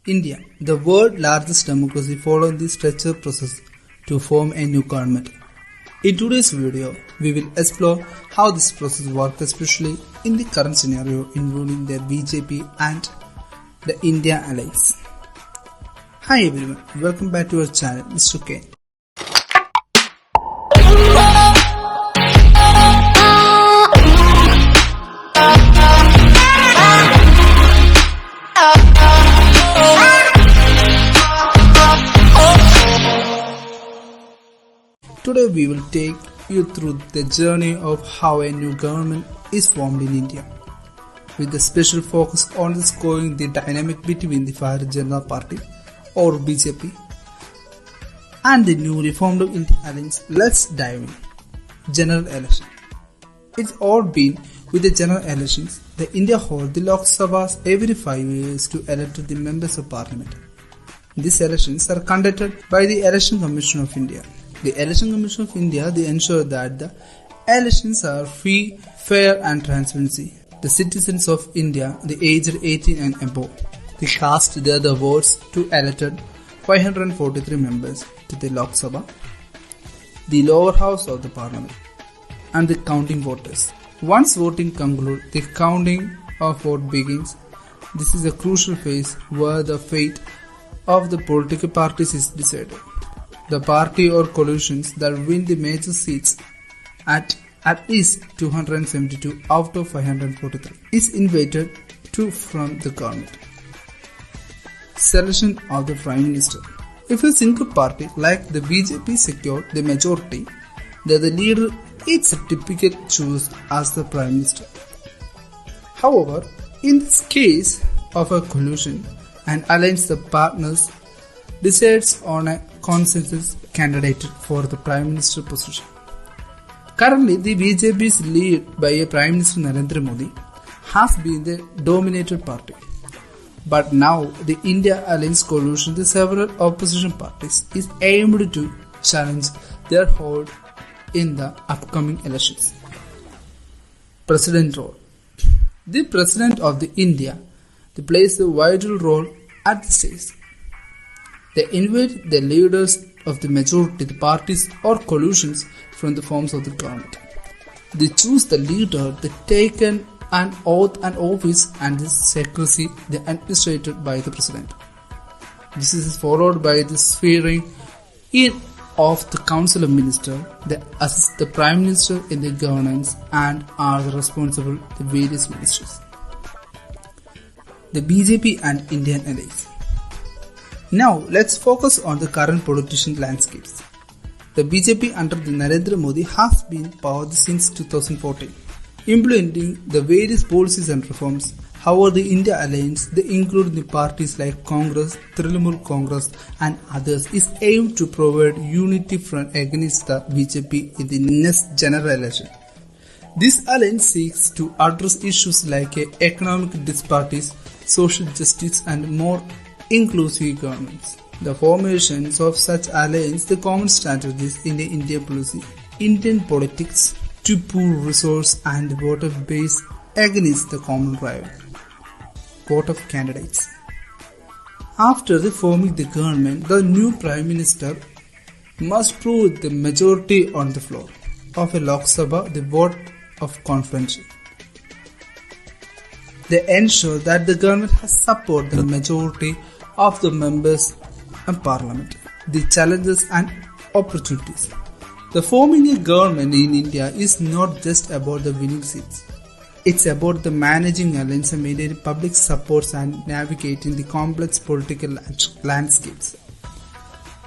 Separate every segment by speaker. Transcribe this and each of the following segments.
Speaker 1: India, the world's largest democracy, following the structured process to form a new government. In today's video, we will explore how this process works, especially in the current scenario involving the BJP and the India alliance. Hi everyone, welcome back to our channel, MrCayenne. Today we will take you through the journey of how a new government is formed in India, with a special focus on discovering the dynamic between the Bharatiya Janata Party or BJP and the newly formed India alliance. Let's dive in. General election. It's all been with the general elections. The India holds the Lok Sabha every 5 years to elect the members of parliament. These elections are conducted by the Election Commission of India. The Election Commission of India, they ensure that the elections are free, fair and transparency. The citizens of India, the aged 18 and above, they cast their votes to elected 543 members to the Lok Sabha, the lower house of the parliament, and the counting voters. Once voting concludes, the counting of vote begins. This is a crucial phase where the fate of the political parties is decided. The party or coalitions that win the major seats at least 272 out of 543 is invited to form the government. Selection of the Prime Minister. If a single party like the BJP secured the majority, then the leader is typically chosen as the Prime Minister. However, in this case of a coalition and alliance, the partners decides on a consensus candidate for the Prime Minister position. Currently, the BJP is led by a Prime Minister Narendra Modi has been the dominated party. But now, the India Alliance coalition, the several opposition parties, is aimed to challenge their hold in the upcoming elections. President role. The President of the India plays a vital role at this stage. They invite the leaders of the majority, the parties or coalitions from the forms of the government. They choose the leader, they take an oath and office, and this secrecy they administrated by the president. This is followed by the swearing in of the Council of Ministers. They assist the Prime Minister in the governance and are responsible for the various ministries. The BJP and Indian allies. Now let's focus on the current political landscapes. The BJP under the Narendra Modi has been in power since 2014, implementing the various policies and reforms. However, the India alliance, they include the parties like Congress, Trinamool Congress and others, is aimed to provide unity front against the BJP in the next general election. This alliance seeks to address issues like economic disparities, social justice and more inclusive governments. The formations of such alliance, the common strategies in the Indian policy, Indian politics to pool resource and voter base against the common rival. Vote of candidates. After the forming the government, the new Prime Minister must prove the majority on the floor of a Lok Sabha, the vote of confidence. They ensure that the government has support the majority of the members and parliament. The challenges and opportunities. The forming a government in India is not just about the winning seats. It's about the managing alliance and maintaining public supports and navigating the complex political landscapes.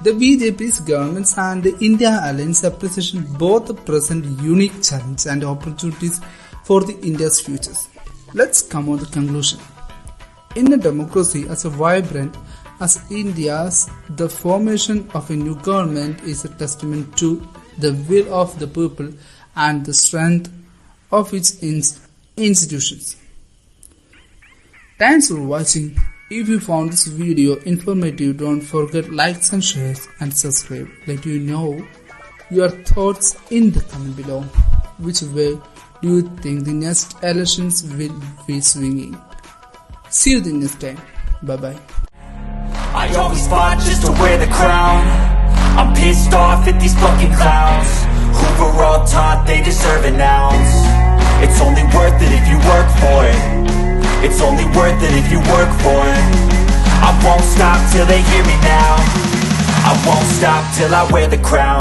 Speaker 1: The BJP's governments and the India alliance represent both present unique challenges and opportunities for the India's futures. Let's come on the conclusion. In a democracy as vibrant as India's, the formation of a new government is a testament to the will of the people and the strength of its institutions. Thanks for watching. If you found this video informative, don't forget likes and shares and subscribe. Let you know your thoughts in the comment below. Which way do you think the next elections will be swinging? See you the next time. Bye bye.
Speaker 2: I always fought just to wear the crown. I'm pissed off at these fucking clowns who were all taught they deserve an ounce. It's only worth it if you work for it. It's only worth it if you work for it. I won't stop till they hear me now. I won't stop till I wear the crown.